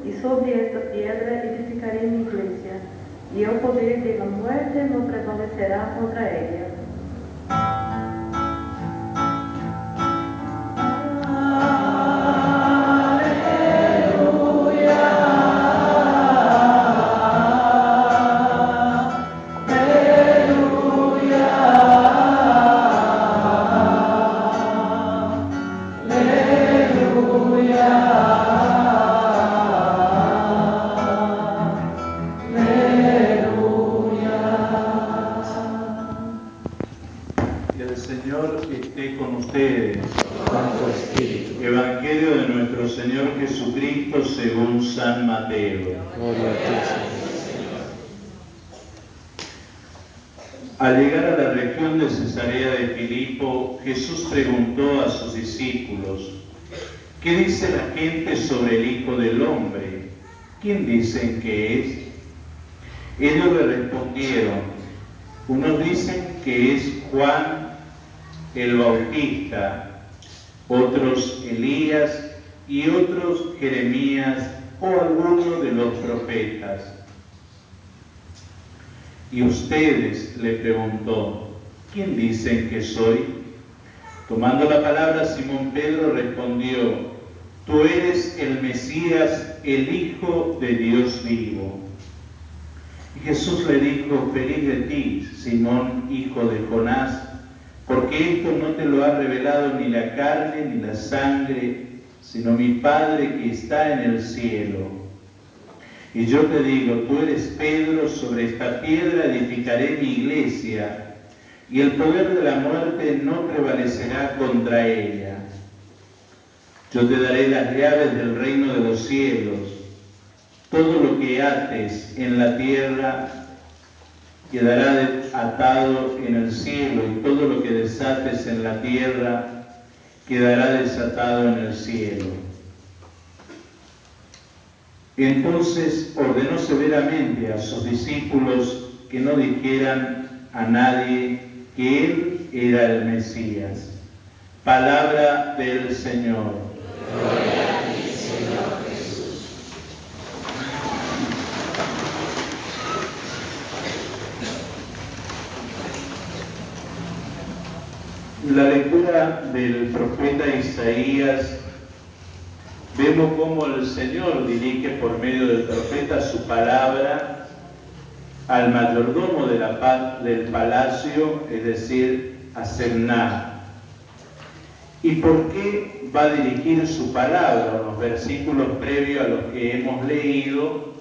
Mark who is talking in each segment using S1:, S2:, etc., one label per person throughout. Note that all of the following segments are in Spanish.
S1: y sobre esta piedra edificaré mi iglesia, y el poder de la muerte no prevalecerá contra ella.
S2: Evangelio de nuestro Señor Jesucristo según San Mateo.
S3: Gloria a ti, Señor.
S2: Al llegar a la región de Cesarea de Filipo, Jesús preguntó a sus discípulos: ¿qué dice la gente sobre el Hijo del Hombre? ¿Quién dicen que es? Ellos le respondieron: unos dicen que es Juan el Bautista, otros Elías y otros Jeremías o alguno de los profetas. ¿Y ustedes?, le preguntó, ¿quién dicen que soy? Tomando la palabra, Simón Pedro respondió: tú eres el Mesías, el Hijo de Dios vivo. Y Jesús le dijo: feliz de ti, Simón, hijo de Jonás, porque esto no te lo ha revelado ni la carne ni la sangre, sino mi Padre que está en el cielo. Y yo te digo, tú eres Pedro, sobre esta piedra edificaré mi iglesia, y el poder de la muerte no prevalecerá contra ella. Yo te daré las llaves del reino de los cielos. Todo lo que ates en la tierra quedará atado en el cielo, y todo lo que desates en la tierra quedará desatado en el cielo. Entonces ordenó severamente a sus discípulos que no dijeran a nadie que él era el Mesías. Palabra del Señor.
S3: Gloria a ti, Señor Jesús.
S2: En la lectura del profeta Isaías vemos cómo el Señor dirige por medio del profeta su palabra al mayordomo del palacio, es decir, a Semná. ¿Y por qué va a dirigir su palabra? Los versículos previos a los que hemos leído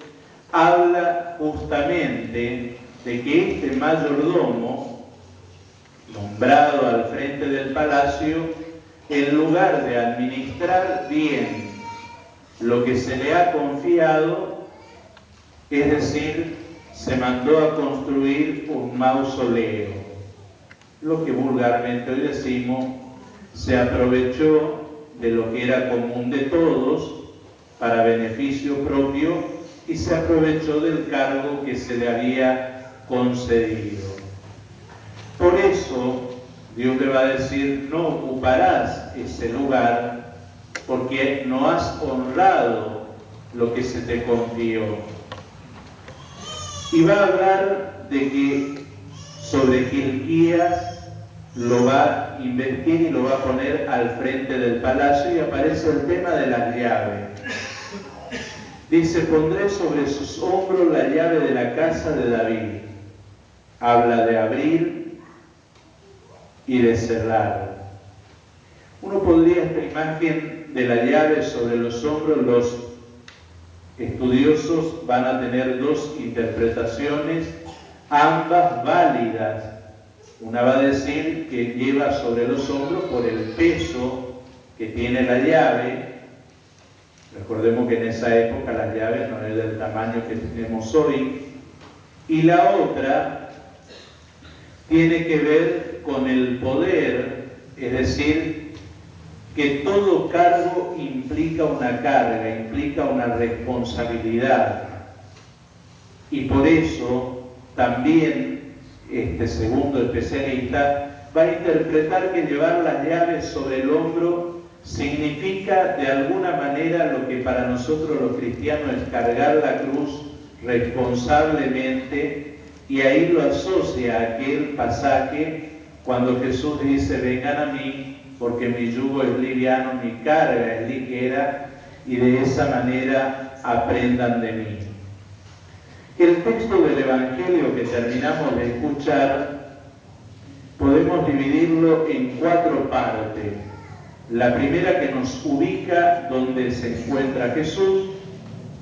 S2: habla justamente de que este mayordomo, nombrado al frente del palacio, en lugar de administrar bien lo que se le ha confiado, es decir, se mandó a construir un mausoleo, lo que vulgarmente hoy decimos, se aprovechó de lo que era común de todos para beneficio propio y se aprovechó del cargo que se le había concedido. Por eso Dios le va a decir: no ocuparás ese lugar porque no has honrado lo que se te confió. Y va a hablar de que sobre Hilquías lo va a investir y lo va a poner al frente del palacio, y aparece el tema de las llaves. Dice: pondré sobre sus hombros la llave de la casa de David. Habla de abrir y de cerrar. Uno podría, esta imagen de la llave sobre los hombros, los estudiosos van a tener dos interpretaciones, ambas válidas. Una va a decir que lleva sobre los hombros por el peso que tiene la llave. Recordemos que en esa época las llaves no eran del tamaño que tenemos hoy. Y la otra tiene que ver con el poder, es decir, que todo cargo implica una carga, implica una responsabilidad. Y por eso también este segundo especialista va a interpretar que llevar las llaves sobre el hombro significa de alguna manera lo que para nosotros los cristianos es cargar la cruz responsablemente, y ahí lo asocia a aquel pasaje cuando Jesús dice: vengan a mí porque mi yugo es liviano, mi carga es ligera, y de esa manera aprendan de mí. El texto del Evangelio que terminamos de escuchar podemos dividirlo en 4 partes. La primera, que nos ubica donde se encuentra Jesús.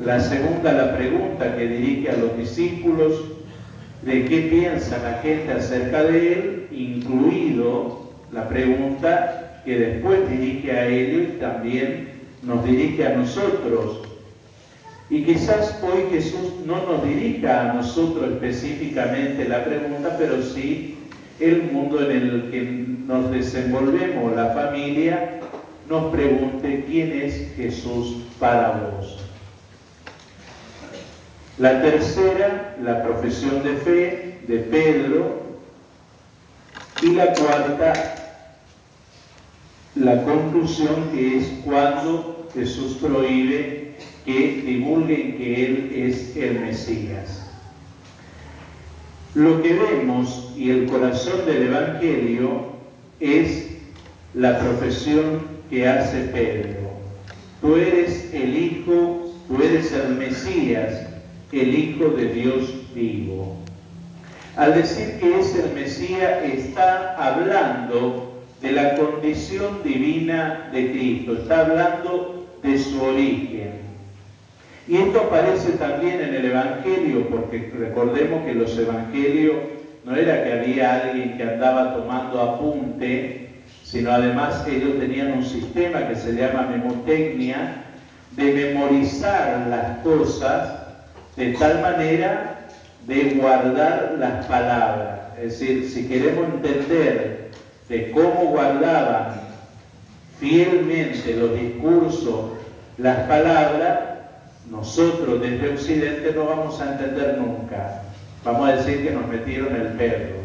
S2: La segunda, la pregunta que dirige a los discípulos de qué piensa la gente acerca de él, incluido la pregunta que después dirige a ellos y también nos dirige a nosotros. Y quizás hoy Jesús no nos dirija a nosotros específicamente la pregunta, pero sí el mundo en el que nos desenvolvemos, la familia, nos pregunte: ¿quién es Jesús para vos? La tercera, la profesión de fe de Pedro. Y la cuarta, la conclusión, que es cuando Jesús prohíbe que divulguen que Él es el Mesías. Lo que vemos y el corazón del Evangelio es la profesión que hace Pedro. Tú eres el Hijo, tú eres el Mesías, el Hijo de Dios vivo. Al decir que es el Mesías, está hablando de la condición divina de Cristo, está hablando de su origen. Y esto aparece también en el Evangelio, porque recordemos que los Evangelios no era que había alguien que andaba tomando apunte, sino además ellos tenían un sistema que se llama memotecnia, de memorizar las cosas de tal manera de guardar las palabras. Es decir, si queremos entender de cómo guardaban fielmente los discursos, las palabras, nosotros desde Occidente no vamos a entender nunca. Vamos a decir que nos metieron el perro.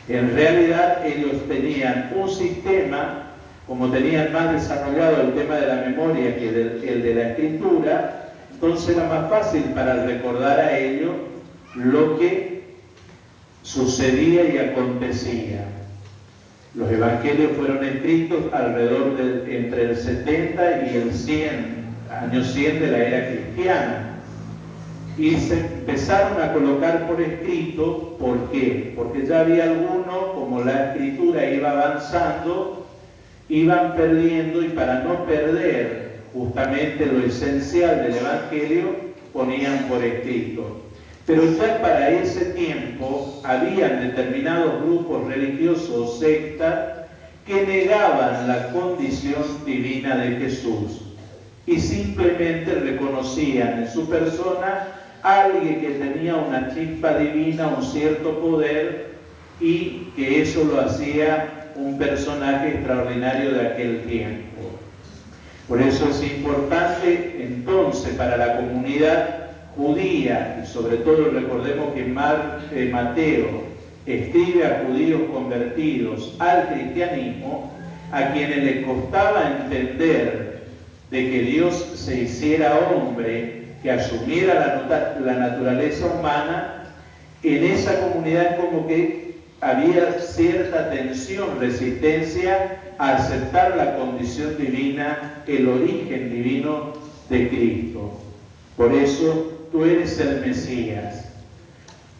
S2: En realidad ellos tenían un sistema, como tenían más desarrollado el tema de la memoria que el de la escritura, entonces era más fácil para recordar a ellos lo que sucedía y acontecía. Los evangelios fueron escritos alrededor entre el 70 y el 100, año 100 de la era cristiana. Y se empezaron a colocar por escrito. ¿Por qué? Porque ya había algunos, como la escritura iba avanzando, iban perdiendo, y para no perder justamente lo esencial del Evangelio, ponían por escrito. Pero ya para ese tiempo habían determinados grupos religiosos o sectas que negaban la condición divina de Jesús y simplemente reconocían en su persona a alguien que tenía una chispa divina, un cierto poder, y que eso lo hacía un personaje extraordinario de aquel tiempo. Por eso es importante entonces para la comunidad judía, y sobre todo recordemos que Mateo escribe a judíos convertidos al cristianismo, a quienes les costaba entender de que Dios se hiciera hombre, que asumiera la naturaleza humana. En esa comunidad como que había cierta tensión, resistencia a aceptar la condición divina, el origen divino de Cristo. Por eso tú eres el Mesías.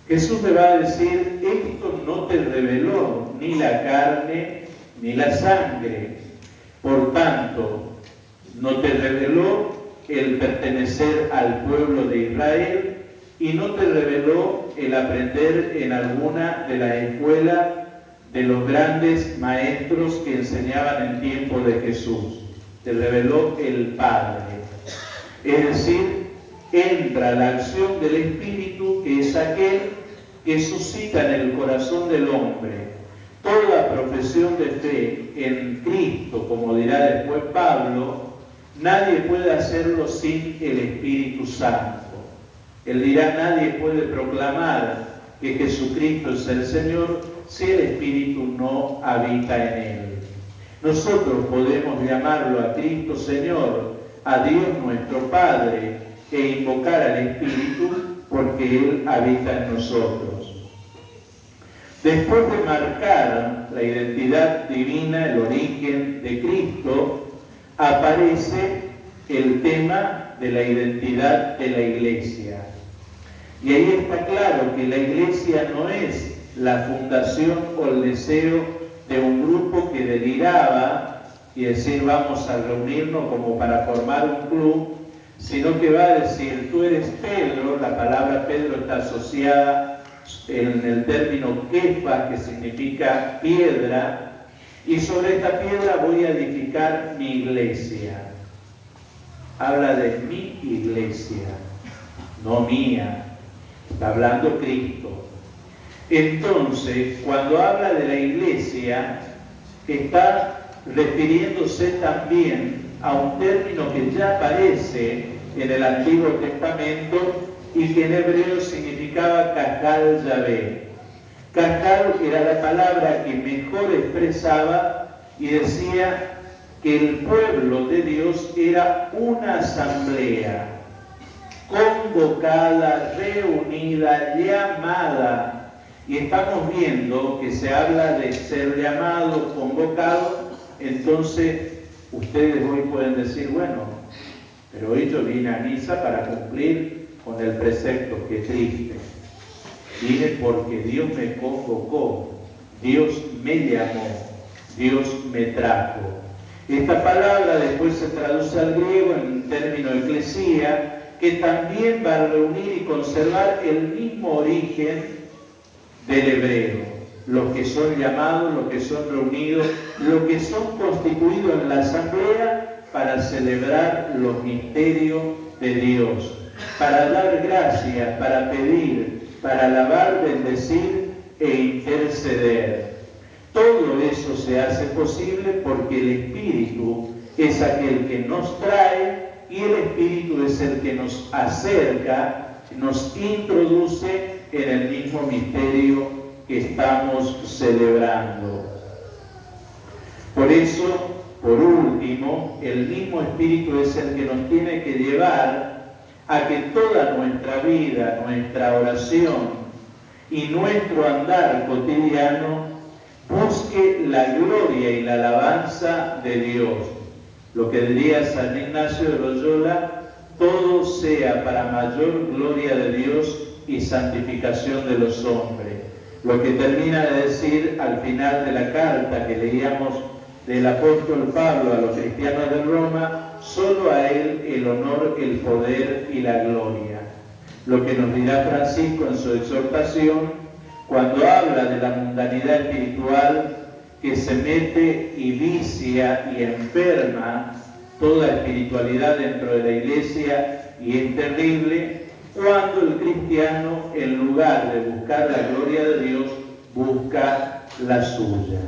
S2: Jesús le va a decir: esto no te reveló ni la carne ni la sangre. Por tanto, no te reveló el pertenecer al pueblo de Israel, y no te reveló el aprender en alguna de las escuelas de los grandes maestros que enseñaban en tiempo de Jesús. Te reveló el Padre. Es decir, entra la acción del Espíritu, que es aquel que suscita en el corazón del hombre toda profesión de fe en Cristo, como dirá después Pablo. Nadie puede hacerlo sin el Espíritu Santo. Él dirá: nadie puede proclamar que Jesucristo es el Señor si el Espíritu no habita en él. Nosotros podemos llamarlo a Cristo Señor, a Dios nuestro Padre, e invocar al Espíritu porque Él habita en nosotros. Después de marcar la identidad divina, el origen de Cristo, aparece el tema de la identidad de la Iglesia. Y ahí está claro que la Iglesia no es la fundación o el deseo de un grupo que deliraba y decir vamos a reunirnos como para formar un club, sino que va a decir tú eres Pedro, la palabra Pedro está asociada en el término Kefa, que significa piedra, y sobre esta piedra voy a edificar mi iglesia. Habla de mi iglesia, no mía, está hablando Cristo. Entonces, cuando habla de la iglesia, está refiriéndose también a un término que ya aparece en el Antiguo Testamento y que en hebreo significaba Kahal Yahvé. Kahal era la palabra que mejor expresaba y decía que el pueblo de Dios era una asamblea convocada, reunida, llamada. Y estamos viendo que se habla de ser llamado, convocado. Entonces ustedes hoy pueden decir, bueno, pero hoy yo vine a misa para cumplir con el precepto, qué triste. Vine porque Dios me convocó, Dios me llamó, Dios me trajo. Esta palabra después se traduce al griego en término eclesía, que también va a reunir y conservar el mismo origen del hebreo. Los que son llamados, los que son reunidos, los que son constituidos en la asamblea para celebrar los misterios de Dios, para dar gracias, para pedir, para alabar, bendecir e interceder. Todo eso se hace posible porque el Espíritu es aquel que nos trae y el Espíritu es el que nos acerca, nos introduce en el mismo misterio que estamos celebrando. Por eso, por último, el mismo Espíritu es el que nos tiene que llevar a que toda nuestra vida, nuestra oración y nuestro andar cotidiano busque la gloria y la alabanza de Dios. Lo que diría San Ignacio de Loyola, todo sea para mayor gloria de Dios y santificación de los hombres. Lo que termina de decir al final de la carta que leíamos del apóstol Pablo a los cristianos de Roma, solo a él el honor, el poder y la gloria. Lo que nos dirá Francisco en su exhortación, cuando habla de la mundanidad espiritual que se mete y vicia y enferma toda espiritualidad dentro de la iglesia y es terrible, cuando el cristiano, en lugar de buscar la gloria de Dios, busca la suya.